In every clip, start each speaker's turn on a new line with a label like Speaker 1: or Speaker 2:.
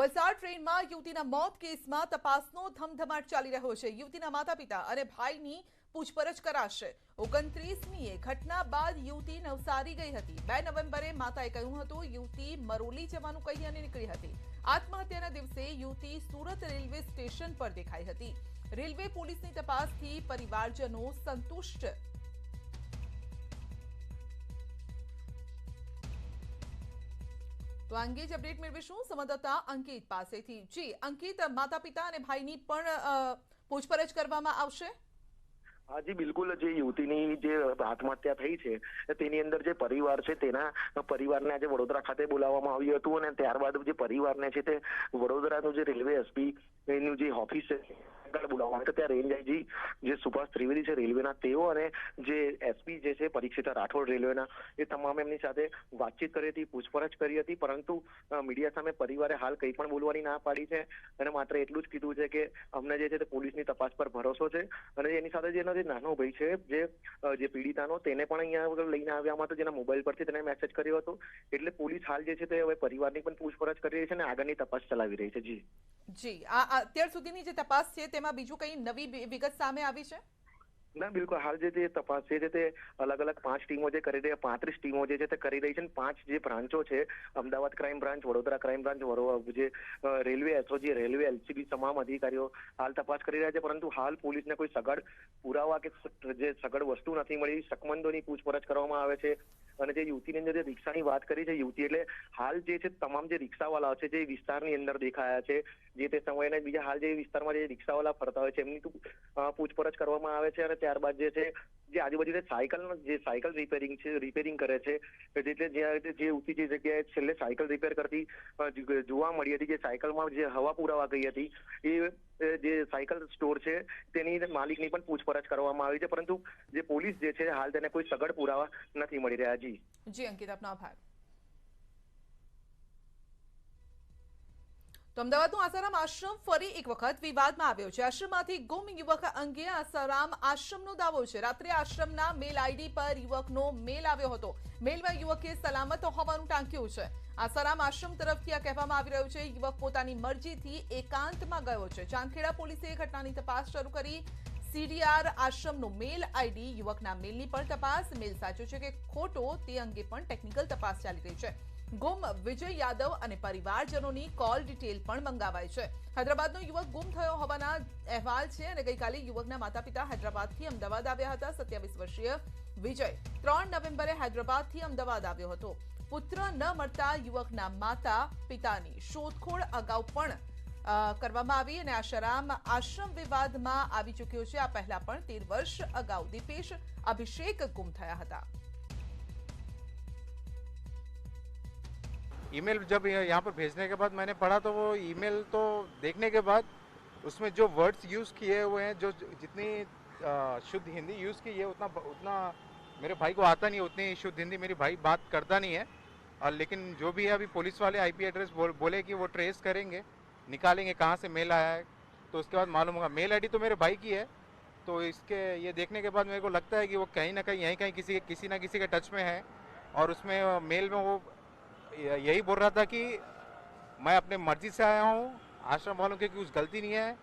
Speaker 1: વલસાડ ટ્રેનમાં યુવતીના મોત કેસમાં તપાસનો ધમધમાટ ચાલી રહ્યો છે। યુવતીના માતા પિતા અને ભાઈની પૂછપરછ કરાશે। 29મીએ ઘટના બાદ યુવતી નવસારી ગઈ હતી। 2 નવેમ્બરે માતાએ કહ્યું હતું યુવતી મરોલી જવાનું કહી અને નીકળી હતી। આત્મહત્યાના દિવસે યુવતી સુરત રેલવે સ્ટેશન પર દેખાઈ હતી। રેલવે પોલીસની તપાસથી પરિવારજનો સંતુષ્ટ। तो अंगे ज अपडेट मेळवीशुं संवाददाता अंकित पासेथी। जी अंकित, माता पिता अने भाईनी पण पूछपरछ करवामां आवशे?
Speaker 2: हाँ जी बिल्कुल। जे युवतीनी जे आत्महत्या थई छे तेनी अंदर जे परिवार छे तेना परिवारने आज वडोदरा खाते बोलाववामां आव्युं हतुं अने त्यारबाद जे परिवारने छे ते वडोदरानो जे रेलवे एसपी एनुं जे ऑफिस छे बोलाववामां આવ્યા। ત્યાં રેન્જ આઈજી જે સુભાષ ત્રિવેદી છે રેલવેના તેઓ અને જે એસપી જે છે પરીક્ષિતા રાઠોડ રેલવેના એ તમામ એમની સાથે વાતચીત કરી હતી, પૂછપરછ કરી હતી, પરંતુ મીડિયા સામે પરિવારે હાલ કંઈ પણ બોલવાની ના પાડી છે અને માત્ર એટલું જ કીધું છે કે અમને જે છે તે પોલીસની તપાસ પર ભરોસો છે અને એની સાથે જેનો જે નાનો ભાઈ છે જે પીડિતાનો તેને પણ અહીંયા લઈને આવ્યા હતો, જેના મોબાઈલ પરથી તેને મેસેજ કર્યો હતો। એટલે પોલીસ હાલ જે છે તે હવે પરિવારની પણ પૂછપરછ કરી રહી છે અને આગળની તપાસ ચલાવી રહી છે। જી
Speaker 1: જી, આ અત્યાર સુધીની જે તપાસ છે તેમાં બીજું કંઈ નવી વિગત સામે આવી છે?
Speaker 2: ના બિલકુલ। હાલ જે તપાસ છે તે અલગ અલગ 5 ટીમો જે કરી રહી, 35 ટીમો જે છે તે કરી રહી છે। 5 જે બ્રાન્ચો છે, Ahmedabad crime branch, Vadodara crime branch, જે રેલવે એસઓજી, રેલવે એલસીબી તમામ અધિકારીઓ હાલ તપાસ કરી રહ્યા છે, પરંતુ હાલ પોલીસને કોઈ સગડ પુરાવા કે જે સગડ વસ્તુ નથી મળી। શકમંદોની પૂછપરછ કરવામાં આવે છે અને જે યુવતીની અંદર જે રિક્ષાની વાત કરી છે યુવતી, એટલે હાલ જે છે તમામ જે રિક્ષાવાળાઓ છે જે વિસ્તારની અંદર દેખાયા છે જે તે સમયે બીજા હાલ જે વિસ્તારમાં જે રિક્ષાવાળા ફરતા હોય છે એમની પૂછપરછ કરવામાં આવે છે અને ત્યારબાદ જે છે જે આજુબાજુ સાયકલ રિપેરિંગ કરે છે, એટલે જે યુવતી જે જગ્યાએ છેલ્લે સાયકલ રિપેર કરતી જોવા મળી હતી, જે સાયકલમાં જે હવા પુરાવા ગઈ હતી, એ જે સાયકલ સ્ટોર છે તેની માલિકની પણ પૂછપરછ કરવામાં આવી છે, પરંતુ જે પોલીસ જે છે હાલ તેને કોઈ સગડ પુરાવા નથી મળી રહ્યા। જી
Speaker 1: જી અંકિત, આપનો આભાર। તો અમદાવાદનું આસારામ આશ્રમ ફરી એક વખત વિવાદમાં આવ્યો છે। આશ્રમમાંથી ગુમ યુવક અંગે આસારામ આશ્રમનો દાવો છે। રાત્રે આશ્રમના મેલ આઈડી પર યુવકનો મેલ આવ્યો હતો। મેલમાં યુવકે સલામત હોવાનું ટાંક્યું છે। આસારામ આશ્રમ તરફથી આ કહેવામાં આવી રહ્યું છે યુવક પોતાની મરજીથી એકાંતમાં ગયો છે। ચાંદખેડા પોલીસે ઘટનાની તપાસ શરૂ કરી। સીડીઆર આશ્રમનો મેલ આઈડી, યુવકના મેલની પણ તપાસ, મેલ સાચો છે કે ખોટો તે અંગે પણ ટેકનિકલ તપાસ ચાલી રહી છે। ગુમ વિજય યાદવ અને પરિવારજનોની કોલ ડિટેલ પણ મંગાવાઈ છે। હૈદરાબાદનો યુવક ગુમ થયો હોવાના અહેવાલ છે અને ગઈકાલે યુવકના માતા પિતા હૈદરાબાદથી અમદાવાદ આવ્યા હતા। 27 વર્ષીય વિજય 3 નવેમ્બરે હૈદરાબાદથી અમદાવાદ આવ્યો હતો। પુત્ર ન મળતા યુવકના માતા પિતાની શોધખોળ અગાઉ પણ કરવામાં આવી અને આશ્રમ વિવાદમાં આવી ચૂક્યો છે। આ પહેલા પણ 13 વર્ષ અગાઉ દીપેશ અભિષેક ગુમ થયા હતા।
Speaker 3: ईमेल जब यहाँ पर भेजने के बाद मैंने पढ़ा तो वो ईमेल तो देखने के बाद उसमें जो वर्ड्स यूज़ किए हुए हैं, जो जितनी शुद्ध हिंदी यूज़ की है उतना मेरे भाई को आता नहीं है। उतनी शुद्ध हिंदी मेरी भाई बात करता नहीं है। और लेकिन जो भी है अभी पुलिस वाले आईपी एड्रेस बोले कि वो ट्रेस करेंगे, निकालेंगे कहाँ से मेल आया है, तो उसके बाद मालूम होगा। मेल आईडी तो मेरे भाई की है, तो इसके ये देखने के बाद मेरे को लगता है कि वो कहीं ना कहीं किसी ना किसी के टच में है। और उसमें मेल में वो यही बोल रहा था कि मैं अपने मर्जी से आया हूँ, आश्रम वालों की कुछ गलती नहीं है,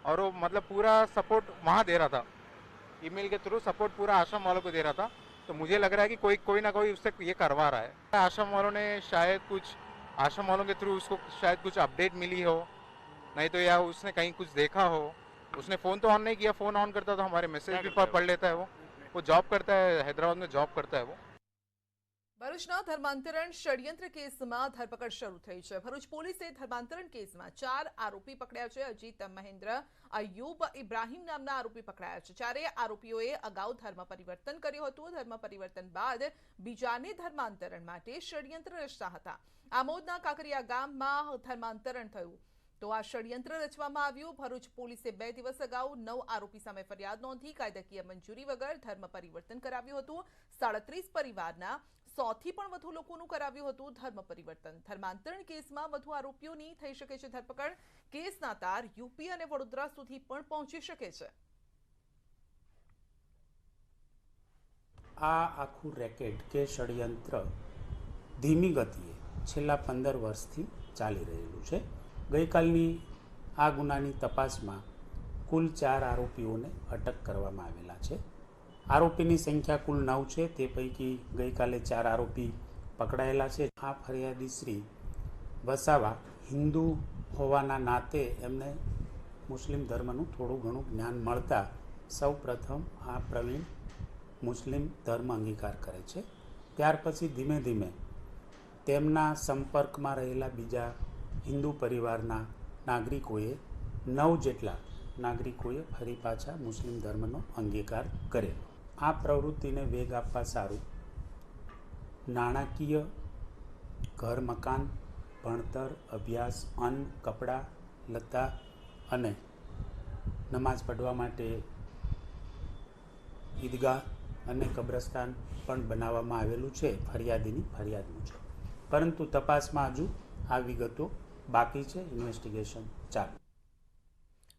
Speaker 3: और वो मतलब पूरा सपोर्ट वहाँ दे रहा था, ईमेल के थ्रू सपोर्ट पूरा आश्रम वालों को दे रहा था। तो मुझे लग रहा है कि कोई ना कोई उससे ये करवा रहा है। आश्रम वालों ने शायद कुछ आश्रम वालों के थ्रू उसको शायद कुछ अपडेट मिली हो, नहीं तो या उसने कहीं कुछ देखा हो। उसने फ़ोन तो ऑन नहीं किया, फ़ोन ऑन करता तो हमारे मैसेज भी पढ़ लेता है। वो जॉब करता है, हैदराबाद में जॉब करता है वो।
Speaker 1: ભરૂચના ધર્માંતરણ ષડયંત્ર કેસમાં ધરપકડ શરૂ થઈ છે। ભરૂચ પોલીસે ધર્માંતરણ કેસમાં 4 આરોપી પકડ્યા છે। અજીત, મહેન્દ્ર, અયુબ, ઇબ્રાહીમ નામના આરોપી પકડાયા છે। ચારેય આરોપીઓએ અગાઉ ધર્મ પરિવર્તન કર્યું હતું। ધર્મ પરિવર્તન બાદ બીજાને ધર્માંતરણ માટે ષડયંત્ર રચતા હતા। આમોદના કાંકરિયા ગામમાં ધર્માંતરણ થયું તો આ ષડયંત્ર રચવામાં આવ્યું। ભરૂચ પોલીસે 2 દિવસ અગાઉ 9 આરોપી સામે ફરિયાદ નોંધી કાયદાકીય મંજૂરી વગર ધર્મ પરિવર્તન કરાવ્યું હતું। 37 પરિવારના 100થી પણ વધુ લોકોનું કરાવ્યું હતું ધર્મ પરિવર્તન। ધર્માંતરણ કેસમાં વધુ આરોપીઓની થઈ શકે છે ધરપકડ। કેસના તાર યુપી અને વડોદરા સુધી પણ પહોંચી શકે છે।
Speaker 4: આ આખું રેકેટ કે ષડયંત્ર ધીમી ગતિએ છેલ્લા 15 વર્ષથી ચાલી રહેલું છે ગઈકાલની આ ગુનાની તપાસમાં કુલ 4 આરોપીઓને અટક કરવામાં આવેલા છે. આરોપીની સંખ્યા કુલ 9 છે. તે પૈકી ગઈકાલે 4 આરોપી પકડાયેલા છે. આ ફરિયાદી શ્રી વસાવા હિન્દુ હોવાના નાતે એમને મુસ્લિમ ધર્મનું થોડું ઘણું જ્ઞાન મળતા સૌ પ્રથમ આ પ્રવીણ મુસ્લિમ ધર્મ અંગીકાર કરે છે. ત્યાર પછી ધીમે ધીમે તેમના સંપર્કમાં રહેલા બીજા હિન્દુ પરિવારના નાગરિકોએ 9 જેટલા નાગરિકોએ ફરી પાછા મુસ્લિમ ધર્મનો અંગીકાર કરેલો. આ પ્રવૃત્તિને વેગ આપવા સારું નાણાકીય, ઘર મકાન, ભણતર, અભ્યાસ, અન્ન, કપડાં, લત્તા અને નમાઝ પઢવા માટે ઈદગાહ અને કબ્રસ્તાન પણ બનાવવામાં આવેલું છે ફરિયાદીની ફરિયાદ મુજબ. પરંતુ તપાસમાં હજુ આ વિગતો બાકી છે. ઇન્વેસ્ટિગેશન ચાલુ.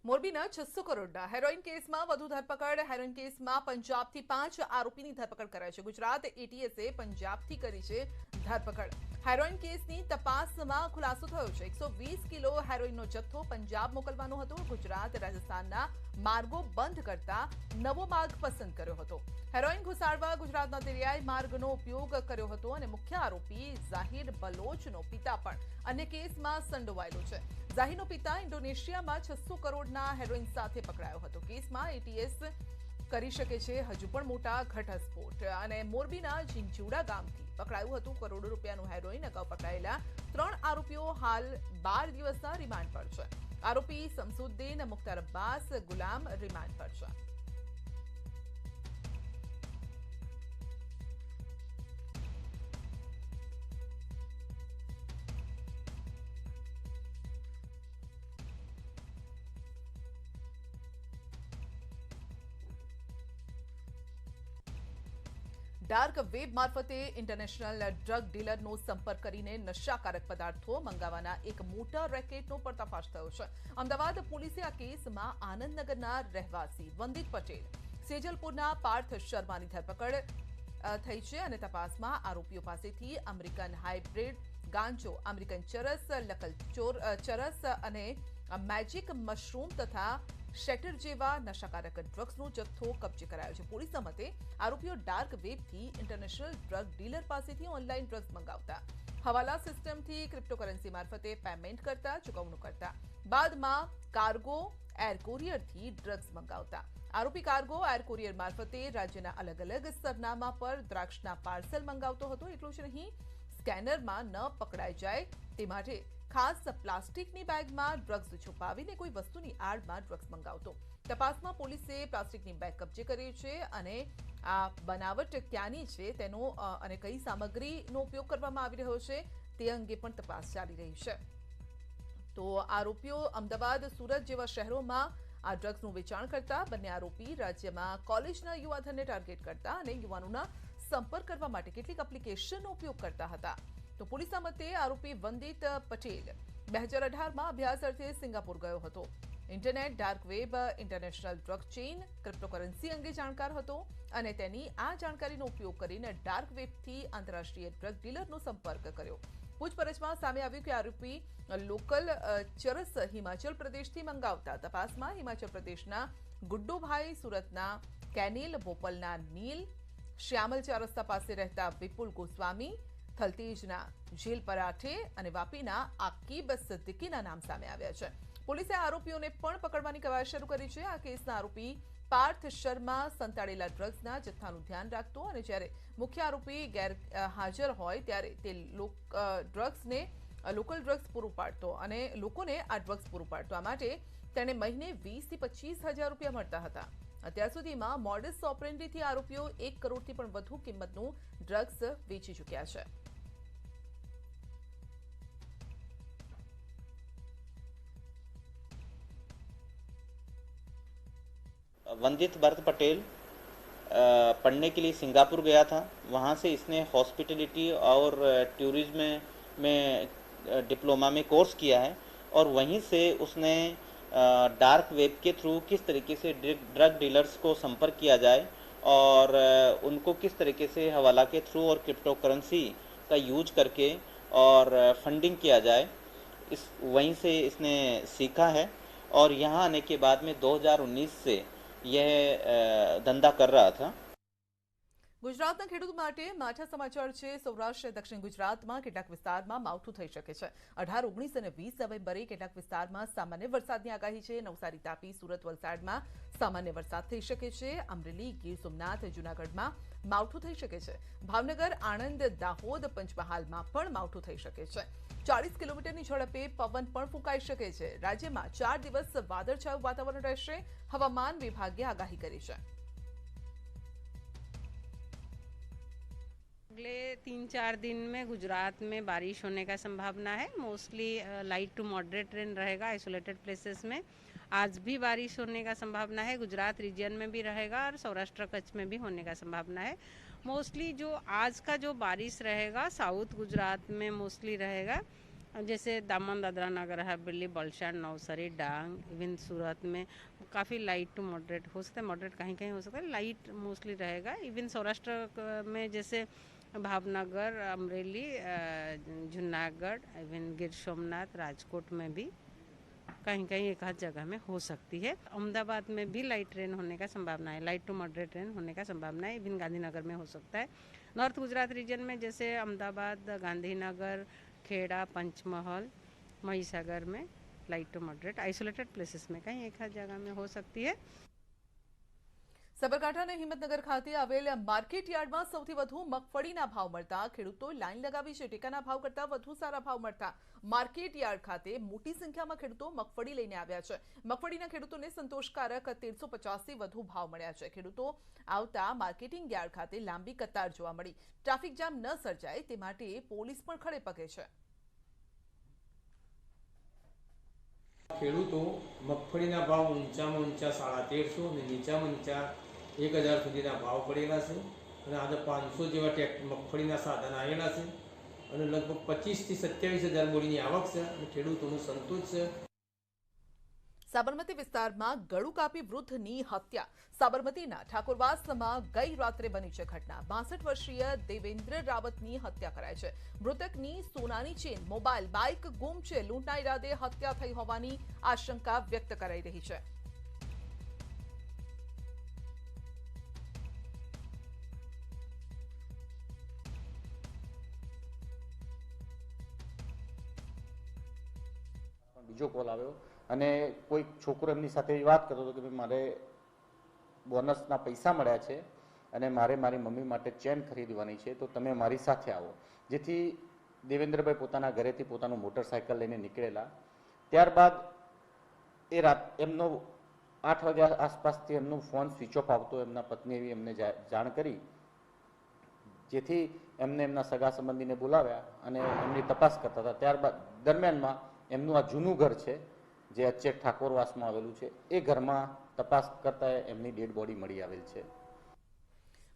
Speaker 1: મોરબીના 600 કરોડના હેરોઇન કેસમાં વધુ ધરપકડ. હેરોઇન કેસમાં પંજાબથી 5 આરોપીની ધરપકડ કરાઈ છે. ગુજરાત એટીએસે પંજાબથી કરી છે ધરપકડ. હેરોઇન કેસની તપાસમાં ખુલાસો થયો છે 120 કિલો હેરોઇનનો જથ્થો પંજાબ મોકલવાનો હતો. ગુજરાત રાજસ્થાનના માર્ગો બંધ કરતા નવો માર્ગ પસંદ કર્યો હતો. હેરોઇન ઘુસાડવા ગુજરાતના દરિયાઈ માર્ગનો ઉપયોગ કર્યો હતો અને મુખ્ય આરોપી ઝાહિર બલોચનો પિતા પણ અન્ય કેસમાં સંડોવાયેલો છે. ઝાહિરનો પિતા ઇન્ડોનેશિયામાં 600 કરોડના હેરોઇન સાથે પકડાયો હતો. કેસમાં એટીએસ કરી શકે છે હજુ પણ મોટા ઘટસ્ફોટ. અને મોરબીના ઝીંઝુડા ગામથી પકડાયું હતું કરોડો રૂપિયાનું હેરોઇન. અગાઉ પકડાયેલા 3 આરોપીઓ હાલ 12 દિવસના રિમાન્ડ પર છે. આરોપી શમસુદ્દીન, મુખ્તાર અબ્બાસ, ગુલામ રિમાન્ડ પર છે. ડાર્ક વેબ મારફતે ઇન્ટરનેશનલ ડ્રગ ડીલરનો સંપર્ક કરીને નશાકારક પદાર્થો મંગાવવાના એક મોટા રેકેટનો પર્દાફાશ થયો છે. અમદાવાદ પોલીસે આ કેસમાં આનંદનગરના રહેવાસી વંદિત પટેલ, સેજલપુરના પાર્થ શર્માની ધરપકડ થઈ છે અને તપાસમાં આરોપીઓ પાસેથી અમેરિકન હાઇબ્રિડ ગાંજો, અમેરિકન ચરસ, લકલ ચરસ અને મેજિક મશરૂમ તથા શેટર જેવા નશાકારક ડ્રગ્સનો જથ્થો કબજે કરાયો છે. પોલીસના મતે આરોપીઓ ડાર્ક વેબથી ઇન્ટરનેશનલ ડ્રગ ડીલર પાસેથી ઓનલાઈન ડ્રગ્સ મંગાવતા, હવાલા સિસ્ટમથી ક્રિપ્ટોકરન્સી મારફતે પેમેન્ટ કરતા, ચૂકવણું કરતા, બાદમાં કાર્ગો એર કુરિયરથી ડ્રગ્સ મંગાવતા. આરોપી કાર્ગો એર કુરિયર મારફતે રાજ્યના અલગ અલગ સરનામા પર દ્રાક્ષના પાર્સલ મંગાવતો હતો. એટલું જ નહીં, સ્કેનરમાં ન પકડાઈ જાય તે માટે ખાસ પ્લાસ્ટિકની બેગમાં ડ્રગ્સ છુપાવીને કોઈ વસ્તુની આડમાં ડ્રગ્સ મંગાવતો. તપાસમાં પોલીસે પ્લાસ્ટિકની બેગ કબજે કરી છે અને આ બનાવટ ક્યાંની છે તેનો અને કઈ સામગ્રીનો ઉપયોગ કરવામાં આવી રહ્યો છે તે અંગે પણ તપાસ ચાલી રહી છે. તો આરોપીઓ અમદાવાદ, સુરત જેવા શહેરોમાં આ ડ્રગ્સનું વેચાણ કરતા. બંને આરોપી રાજ્યમાં કોલેજના યુવાધનને ટાર્ગેટ કરતા અને યુવાનોના સંપર્ક કરવા માટે કેટલીક એપ્લિકેશનનો ઉપયોગ કરતા હતા. તો પોલીસના મતે આરોપી વંદિત પટેલ 2018માં અભ્યાસ અર્થે સિંગાપુર ગયો હતો. Internet, dark web, international drug chain, cryptocurrency અંગે જાણકાર હતો અને તેની આ જાણકારીનો ઉપયોગ કરીને ડાર્ક વેબથી આંતરરાષ્ટ્રીય ડ્રગ ડીલરનો સંપર્ક કર્યો. પૂછપરછમાં સામે આવ્યું કે આરોપી લોકલ ચરસ હિમાચલ પ્રદેશથી મંગાવતા. તપાસમાં હિમાચલ પ્રદેશના ગુડ્ડુભાઈ, સુરતના કેનિલ, બોપલના નીલ, શ્યામલ ચાર રસ્તા પાસે રહેતા વિપુલ ગોસ્વામી, થલતેજના જેલ પરાઠે અને વાપીના આકીબ સિદ્દીકીના નામ સામે આવ્યા છે. પોલીસે આરોપીઓને પણ પકડવાની કવાયત શરૂ કરી છે. આ કેસના આરોપી પાર્થ શર્મા સંતાડેલા ડ્રગ્સના જથ્થાનું ધ્યાન રાખતો અને જ્યારે મુખ્ય આરોપી ગેરહાજર હોય ત્યારે તે લોકલ ડ્રગ્સ પૂરું પાડતો અને લોકોને આ ડ્રગ્સ પૂરું પાડતો. આ માટે તેણે મહિને 20,000 થી 25,000 રૂપિયા મળતા હતા. અત્યાર સુધીમાં મોડસ ઓપરેન્ડીથી આરોપીઓ 1 કરોડથી પણ વધુ કિંમતનું ડ્રગ્સ વેચી ચૂક્યા છે.
Speaker 5: वंदित भरत पटेल पढ़ने के लिए सिंगापुर गया था. वहाँ से इसने हॉस्पिटलिटी और टूरिज्म में डिप्लोमा में कोर्स किया है और वहीं से उसने डार्क वेब के थ्रू किस तरीके से ड्रग डीलर्स को संपर्क किया जाए और उनको किस तरीके से हवाला के थ्रू और क्रिप्टो करेंसी का यूज करके और फंडिंग किया जाए, इस वहीं से इसने सीखा है और यहाँ आने के बाद में 2019 से यह धंधा कर रहा था।
Speaker 1: ગુજરાતના ખેડૂતો માટે માઠા સમાચાર છે। સૌરાષ્ટ્ર દક્ષિણ ગુજરાતમાં કેટલાક વિસ્તારમાં માવઠું થઈ શકે છે। 18, 19 અને 20 નવેમ્બરે કેટલાક વિસ્તારમાં સામાન્ય વરસાદની આગાહી છે। નવસારી, તાપી, સુરત, વલસાડમાં સામાન્ય વરસાદ થઈ શકે છે। અમરેલી, ગીર સોમનાથ, જૂનાગઢમાં માવઠું થઈ શકે છે। ભાવનગર, આણંદ, દાહોદ, પંચમહાલમાં પણ માવઠું થઈ શકે છે। 40 કિલોમીટરની ઝડપે પવન પણ ફૂંકાઈ શકે છે। રાજ્યમાં 4 દિવસ વાદળછાયું વાતાવરણ રહેશે, હવામાન વિભાગે આગાહી કરી છે।
Speaker 6: अगले 3-4 दिन में गुजरात में बारिश होने का संभावना है। Mostly light to moderate rain रहेगा आइसोलेटेड प्लेसेस में। आज भी बारिश होने का संभावना है, गुजरात रीजन में भी रहेगा और सौराष्ट्र कच्छ में भी होने का संभावना है। मोस्टली जो आज का जो बारिश रहेगा साउथ गुजरात में मोस्टली रहेगा, जैसे दामन, दादरा नगर हवेली, वलसाड, नवसारी, डांग, इवन सूरत में काफ़ी लाइट टू मॉडरेट हो सकता है। मॉडरेट कहीं कहीं हो सकता है, लाइट मोस्टली रहेगा। इवन सौराष्ट्र में जैसे भावनगर, अमरेली, जूनागढ़, इवन गिर सोमनाथ, राजकोट में भी कहीं कहीं एक आध जगह में हो सकती है। अहमदाबाद में भी लाइट रेन होने का संभावना है, लाइट टू मॉडरेट रेन होने का संभावना है। इवन गांधीनगर में हो सकता है। नॉर्थ गुजरात रीजन में जैसे अहमदाबाद, गांधीनगर, खेड़ा, पंचमहल, महीसागर में light to moderate isolated places में कहीं एक आध जगह में हो सकती है।
Speaker 1: સાબરકાંઠાના હિંમતનગર ખાતે આવેલ માર્કેટ યાર્ડમાં સૌથી વધુ મગફળીના ભાવ મળતા ખેડૂતોએ લાઈન લગાવી છે। ટેકાના ભાવ કરતાં વધુ સારા ભાવ મળતા માર્કેટ યાર્ડ ખાતે મોટી સંખ્યામાં ખેડૂતો મગફળી લઈને આવ્યા છે। મગફળીના ખેડૂતોને સંતોષકારક 1350થી વધુ ભાવ મળ્યા છે। ખેડૂતો આવતા માર્કેટિંગ યાર્ડ ખાતે લાંબી કતાર જોવા મળી। ટ્રાફિક જામ ન સર્જાય તે માટે પોલીસ પણ ખડે પગે છે।
Speaker 7: ખેડૂતો મગફળીના ભાવ ઊંચામાં ઊંચા 1350 અને નીચામાં નીચા 1000 સુધીના ભાવ પડેલા છે અને આજે 500 જેવા મગફળીના સાધન આવેલા છે અને લગભગ 25 થી 27,000 બોરીની આવક છે અને ખેડૂતોનું સંતોષ છે।
Speaker 1: સાબરમતી વિસ્તારમાં ગળું કાપી વૃદ્ધની હત્યા। સાબરમતીના ઠાકોરવાસમાં ગઈ રાત્રે બની છે ઘટના। 62 વર્ષીય દેવેન્દ્ર રાવતની હત્યા કરાઈ છે। મૃતકની સોનાની ચેન, મોબાઈલ, બાઇક ગુમ છે। લૂંટના ઇરાદે હત્યા થઈ હોવાની આશંકા વ્યક્ત કરાઈ રહી છે।
Speaker 8: બીજો કોલ આવ્યો અને કોઈ છોકરો એમની સાથે વાત કરતો હતો કે ભાઈ મારે બોનસના પૈસા મળ્યા છે અને મારે મારી મમ્મી માટે ચેન ખરીદવાની છે, તો તમે મારી સાથે આવો। જેથી દેવેન્દ્રભાઈ પોતાના ઘરેથી પોતાનું મોટરસાયકલ લઈને નીકળેલા। ત્યારબાદ એ રાત એમનો 8 વાગ્યા આસપાસથી એમનો ફોન સ્વિચ ઓફ આવતો એમના પત્ની એવી એમને જાણ કરી, જેથી એમને એમના સગા સંબંધીને બોલાવ્યા અને એમની તપાસ કરતા હતા। ત્યારબાદ દરમિયાનમાં એમનું આ જૂનું ઘર છે જે અચેક ઠાકોરવાસમાં આવેલું છે, એ ઘરમાં તપાસ કરતા એમની ડેડ બોડી મળી આવેલ છે।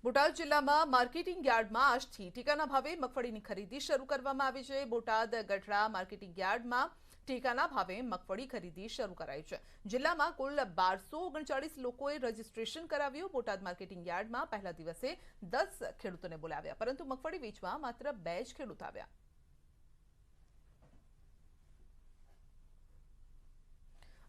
Speaker 1: બોટાદ જિલ્લામાં માર્કેટિંગ યાર્ડમાં આજથી ટેકાના ભાવે મગફળીની ખરીદી શરૂ કરવામાં આવી છે। બોટાદ ગઢડા માર્કેટિંગ યાર્ડમાં ટેકાના ભાવે મગફળી ખરીદી શરૂ કરાઈ છે। જિલ્લામાં કુલ 1239 લોકોએ રજીસ્ટ્રેશન કરાવ્યું। બોટાદ માર્કેટિંગ યાર્ડમાં પહેલા દિવસે 10 ખેડૂતોને બોલાવ્યા, પરંતુ મગફળી વેચવા માત્ર 2 જ ખેડૂત આવ્યા।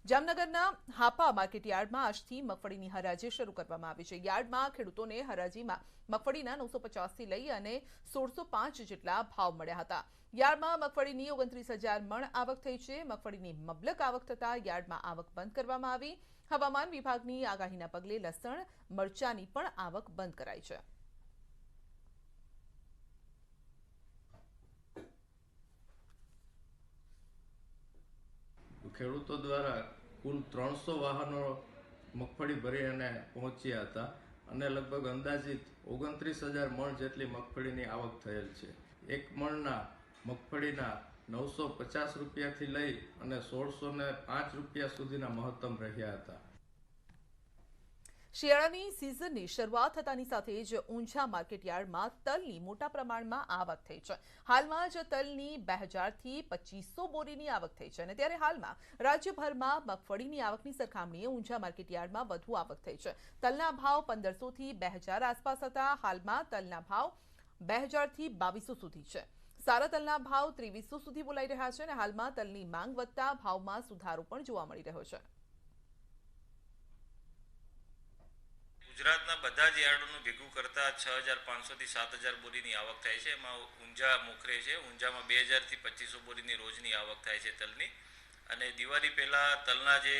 Speaker 1: જામનગરના હાપા માર્કેટ યાર્ડમાં આજથી મગફળીની હરાજી શરૂ કરવામાં આવી છે। યાર્ડમાં ખેડૂતોને હરાજીમાં મગફળીના 950થી લઈ અને 1605 જેટલા ભાવ મળ્યા હતા। યાર્ડમાં મગફળીની 29,000 મણ આવક થઈ છે। મગફળીની મબલક આવક થતા યાર્ડમાં આવક બંધ કરવામાં આવી। હવામાન વિભાગની આગાહીના પગલે લસણ, મરચાની પણ આવક બંધ કરાઈ છે।
Speaker 9: ખેડૂતો દ્વારા કુલ 300 વાહનો મગફળી ભરી અને પહોંચ્યા હતા અને લગભગ અંદાજિત 29,000 મણ જેટલી મગફળીની આવક થયેલ છે। એક મણના મગફળીના 950 રૂપિયાથી લઈ અને 1605 રૂપિયા સુધીના મહત્તમ રહ્યા હતા।
Speaker 1: શિયાળાની સિઝનની શરૂઆત થતાની સાથે જ ઊંઝા માર્કેટ યાર્ડમાં તલની મોટા પ્રમાણમાં આવક થઈ છે। હાલમાં જ તલની 2000 થી 2500 બોરીની આવક થઈ છે અને ત્યારે હાલમાં રાજ્યભરમાં મગફળીની આવકની સરખામણીએ ઊંઝા માર્કેટ યાર્ડમાં વધુ આવક થઈ છે। તલના ભાવ 1500 થી 2000 આસપાસ હતા। હાલમાં તલના ભાવ 2000 થી 2200 સુધી છે। સારા તલના ભાવ 2300 સુધી બોલાઈ રહ્યા છે અને હાલમાં તલની માંગ વધતા ભાવમાં સુધારો પણ જોવા મળી રહ્યો છે.
Speaker 10: ગુજરાતના બધા જ યાર્ડોનું ભેગું કરતા 6500 થી 7000 બોરીની આવક થાય છે. એમાં ઊંઝા મોખરે છે. ઊંઝામાં 2000 થી 2500 બોરીની રોજની આવક થાય છે તલની. અને દિવાળી પહેલા તલના જે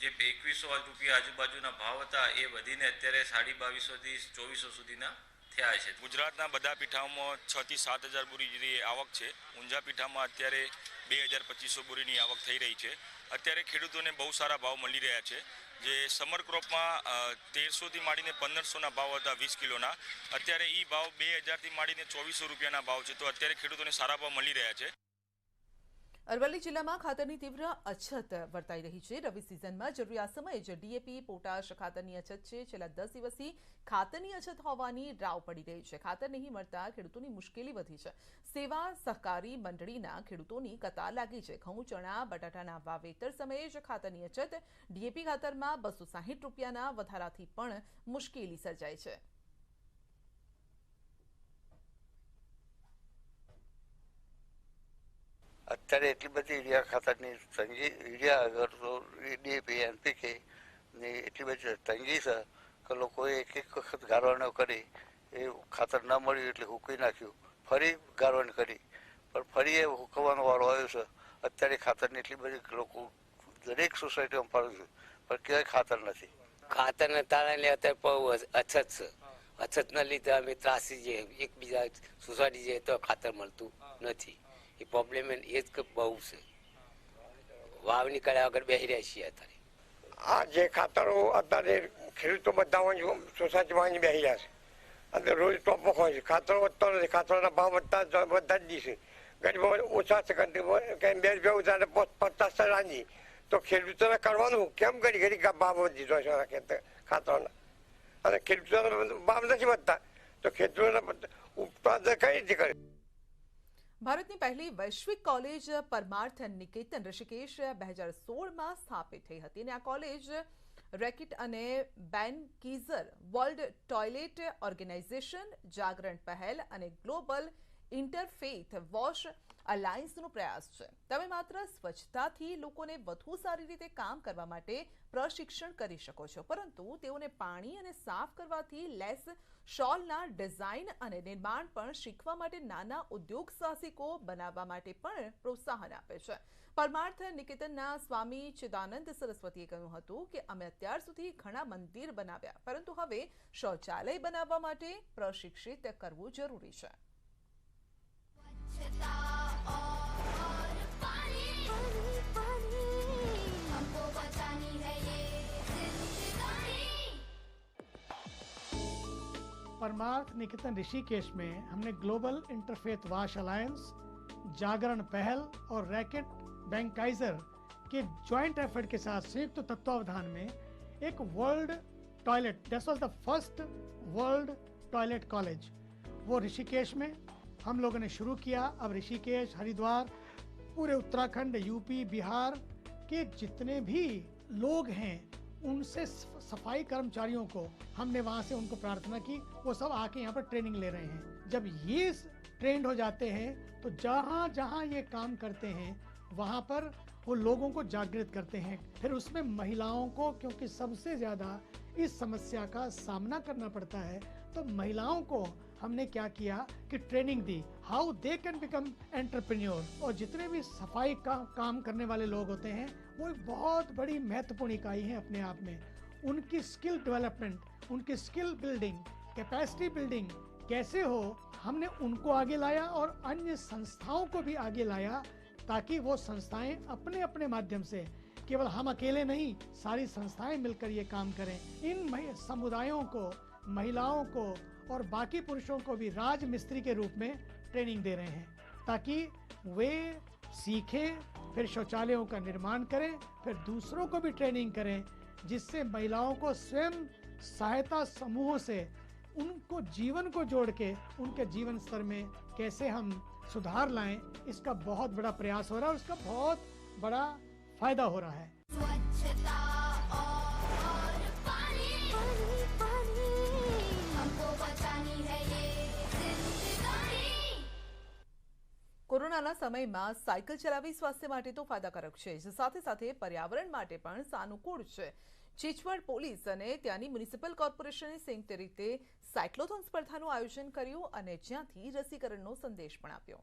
Speaker 10: જે 2100 રૂપિયા આજુબાજુના ભાવ હતા એ વધીને અત્યારે 2250 થી 2400 સુધીના થયા છે. ગુજરાતના બધા પીઠાઓમાં 6 થી 7000 બોરી જેવી આવક છે. ઊંઝા પીઠામાં અત્યારે 2250 બોરીની આવક થઈ રહી છે. અત્યારે ખેડૂતોને બહુ સારા ભાવ મળી રહ્યા છે. જે સમર ક્રોપમાં 1300 થી માંડીને 1500ના ભાવ હતા 20 કિલોના, અત્યારે એ ભાવ 2000 થી માંડીને 2400 રૂપિયાના ભાવ છે. તો અત્યારે ખેડૂતોને સારા ભાવ મળી રહ્યા છે.
Speaker 1: અરવલ્લી જિલ્લામાં ખાતરની તીવ્ર અછત વર્તાઈ રહી છે. રવિ સિઝનમાં જરૂરી આ સમયે જ ડીએપી, પોટાશ ખાતરની અછત છે. છેલ્લા 10 દિવસથી ખાતરની અછત હોવાની રાવ પડી રહી છે. ખાતર નહીં મળતા ખેડૂતોની મુશ્કેલી વધી છે. સેવા સહકારી મંડળીના ખેડૂતોની કતાર લાગી છે. ઘઉં, ચણા, બટાટાના વાવેતર સમયે જ ખાતરની અછત. ડીએપી ખાતરમાં 260 રૂપિયાના વધારાથી પણ મુશ્કેલી સર્જાય છે.
Speaker 11: અત્યારે એટલી બધી યુરિયા ખાતરની તંગી, યુરિયા આગળ તો ડીએપી, એનપીકે ની એટલી બધી તંગી છે કે લોકોએ એક વખત ગાળવાનો કરી, એ ખાતર ન મળ્યું એટલે હૂકવી નાખ્યું, ફરી ગાળવાની કરી, પણ ફરી એ હૂકવવાનો વારો આવ્યો છે. અત્યારે ખાતરની એટલી બધી લોકો દરેક સોસાયટીમાં પડે છે, પણ ક્યાંય ખાતર નથી.
Speaker 12: ખાતરના કારણે અત્યારે બહુ અછત છે. અછતના લીધે અમે ત્રાસી જઈએ, એકબીજા સોસાયટી જઈએ તો ખાતર મળતું નથી. એ પ્રોબ્લેમ એ જ કે બહુ છે. વાવણી કર્યા વગર બેસી રહ્યા છીએ અત્યારે.
Speaker 13: આ જે ખાતરો અત્યારે ખેડૂતો બધા સોસાયટીમાં બેસી રહ્યા છે અને રોજ ટોપક હોય છે. ખાતરો વધતો નથી, ખાતરોના ભાવ વધતા જ દિવસે. ગરીબો ઓછા છે, 2 રૂપિયા ઉધારે 50 રાંધી તો ખેડૂતોને કરવાનું કેમ? ઘડી ઘડી ભાવ વધી રહ્યો છે ખાતરોના, અને ખેડૂતોના ભાવ નથી વધતા તો ખેડૂતોના ઉત્પાદન કઈ રીતે કરે?
Speaker 1: ભારતની પહેલી વૈશ્વિક કોલેજ પરમાર્થ નિકેતન ઋષિકેશ 2016માં સ્થાપિત થઈ હતી અને આ કોલેજ રેકેટ અને બેન કીઝર વર્લ્ડ ટોયલેટ ઓર્ગેનાઇઝેશન, જાગરણ પહેલ અને ગ્લોબલ ઇન્ટરફેથ વોશ અલાયન્સનો પ્રયાસ છે. તમે માત્ર સ્વચ્છતાથી લોકોને વધુ સારી રીતે કામ કરવા માટે પ્રશિક્ષણ કરી શકો છો, પરંતુ તેઓને પાણી અને સાફ કરવાથી લેસ શોલના ડિઝાઇન અને નિર્માણ પણ શીખવા માટે નાના ઉદ્યોગ સાહસિકો બનાવવા માટે પણ પ્રોત્સાહન આપે છે. પરમાર્થ નિકેતનના સ્વામી ચિદાનંદ સરસ્વતીએ કહ્યું હતું કે અમે અત્યાર સુધી ઘણા મંદિર બનાવ્યા, પરંતુ હવે શૌચાલય બનાવવા માટે પ્રશિક્ષિત કરવું જરૂરી છે.
Speaker 14: परमार्थ निकेतन ऋषिकेश में हमने ग्लोबल इंटरफेथ वॉश अलायंस, जागरण पहल और रैकेट बैंकाइजर के जॉइंट एफर्ट के साथ संयुक्त तत्वावधान में एक world toilet, that was the first world toilet college, वो ऋषिकेश में हम लोगों ने शुरू किया. अब ऋषिकेश, हरिद्वार, पूरे उत्तराखंड, यूपी, बिहार के जितने भी लोग हैं उनसे सफाई कर्मचारियों को हमने वहाँ से उनको प्रार्थना की, वो सब आके यहाँ पर ट्रेनिंग ले रहे हैं. जब ये ट्रेंड हो जाते हैं तो जहाँ जहाँ ये काम करते हैं वहाँ पर वो लोगों को जागृत करते हैं. फिर उसमें महिलाओं को, क्योंकि सबसे ज़्यादा इस समस्या का सामना करना पड़ता है, तो महिलाओं को हमने क्या किया कि training the, how they can become entrepreneur. और जितने भी सफाई का काम करने वाले लोग होते हैं वो एक बहुत बड़ी महत्वपूर्ण इकाई है अपने आप में. उनकी स्किल डेवलपमेंट, उनकी स्किल बिल्डिंग, कैपेसिटी बिल्डिंग कैसे हो, हमने उनको आगे लाया और अन्य संस्थाओं को भी आगे लाया, ताकि वो संस्थाएं अपने अपने माध्यम से, केवल हम अकेले नहीं, सारी संस्थाएं मिलकर ये काम करें. इन समुदायों को, महिलाओं को और बाकी पुरुषों को भी राज मिस्त्री के रूप में ट्रेनिंग दे रहे हैं, ताकि वे सीखें, फिर शौचालयों का निर्माण करें, फिर दूसरों को भी ट्रेनिंग करें, जिससे महिलाओं को स्वयं सहायता समूहों से उनको जीवन को जोड़ के उनके जीवन स्तर में कैसे हम सुधार लाएं, इसका बहुत बड़ा प्रयास हो रहा है और इसका बहुत बड़ा फायदा हो रहा है.
Speaker 1: કોરોનાના સમયમાં સાયકલ ચલાવવી સ્વાસ્થ્ય માટે તો ફાયદાકારક છે જ, સાથે સાથે પર્યાવરણ માટે પણ સાનુકૂળ છે। ચીચવડ પોલીસ અને ત્યાંની મ્યુનિસિપલ કોર્પોરેશને સંયુક્ત રીતે સાયક્લોથોન સ્પર્ધાનું આયોજન કર્યું અને જ્યાંથી રસીકરણનો સંદેશ પણ આપ્યો।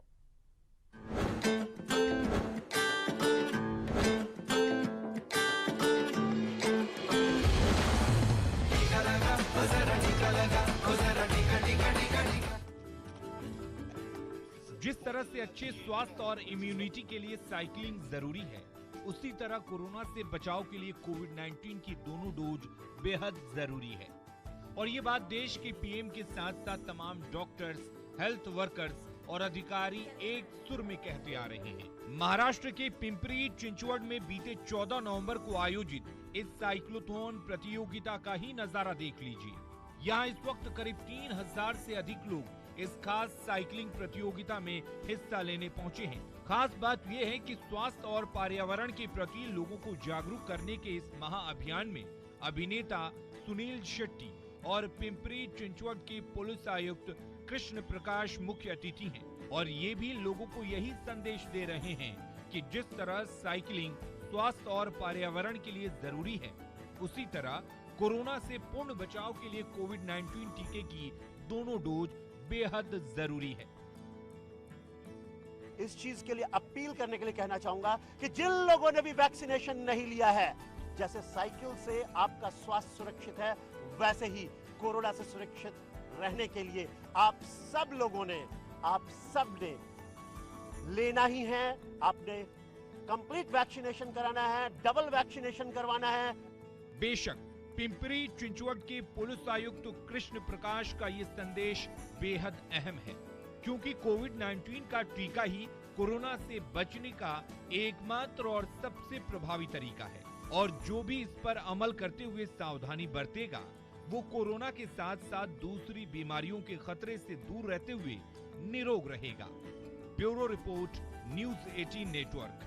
Speaker 15: जिस तरह से अच्छे स्वास्थ्य और इम्यूनिटी के लिए साइकिलिंग जरूरी है, उसी तरह कोरोना से बचाव के लिए कोविड-19 की दोनों डोज बेहद जरूरी है। और ये बात देश के पीएम के साथ साथ तमाम डॉक्टर्स, हेल्थ वर्कर्स और अधिकारी एक सुर में कहते आ रहे हैं। महाराष्ट्र के पिंपरी चिंचवड में बीते 14 नवंबर को आयोजित इस साइक्लोथॉन प्रतियोगिता का ही नजारा देख लीजिए। यहाँ इस वक्त करीब 3000 से अधिक लोग इस खास साइकिलिंग प्रतियोगिता में हिस्सा लेने पहुंचे हैं। खास बात यह है कि स्वास्थ्य और पर्यावरण के प्रति लोगों को जागरूक करने के इस महाअभियान में अभिनेता सुनील शेट्टी और पिंपरी चिंचवड के पुलिस आयुक्त कृष्ण प्रकाश मुख्य अतिथि हैं और ये भी लोगों को यही संदेश दे रहे हैं कि जिस तरह साइकिलिंग स्वास्थ्य और पर्यावरण के लिए जरूरी है, उसी तरह कोरोना से पूर्ण बचाव के लिए कोविड-19 टीके की दोनों डोज बेहद जरूरी है।
Speaker 16: इस चीज के लिए अपील करने के लिए कहना चाहूंगा कि जिन लोगों ने भी वैक्सीनेशन नहीं लिया है, जैसे साइकिल से आपका स्वास्थ्य सुरक्षित है, वैसे ही कोरोना से सुरक्षित रहने के लिए आप सब ने लेना ही है। आपने कंप्लीट वैक्सीनेशन कराना है, डबल वैक्सीनेशन करवाना है।
Speaker 15: बेशक पिंपरी चिंचवड के पुलिस आयुक्त कृष्ण प्रकाश का ये संदेश बेहद अहम है, क्योंकि कोविड-19 का टीका ही कोरोना से बचने का एकमात्र और सबसे प्रभावी तरीका है और जो भी इस पर अमल करते हुए सावधानी बरतेगा, वो कोरोना के साथ साथ दूसरी बीमारियों के खतरे से दूर रहते हुए निरोग रहेगा। Bureau report, news 18 network.